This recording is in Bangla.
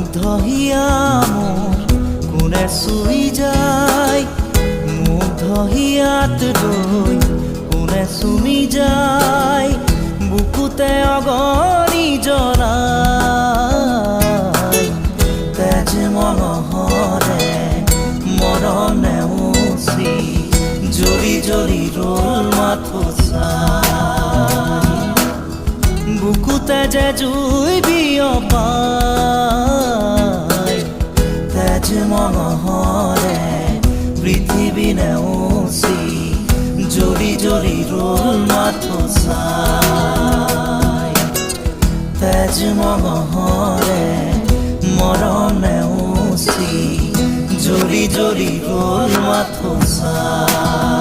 মুগ্ধহিয়া মোৰ কোনে চুই যায়, মুগ্ধহিয়াত লৈ কোনে চুমি যায়, বুকুতে অগণি জ্বলাই। তেজ মঙহৰে মৰম নেওচি জ্বলি জ্বলি ৰল মাথো চাই, বুকুতে যে জুই বিয়পাই। তেজ মঙহৰে পৃথিৱী নেওচি জ্বলি জ্বলি ৰল মাথো চাই। তেজ মঙহৰে মৰম নেওচি জ্বলি জ্বলি ৰল মাথো চাই।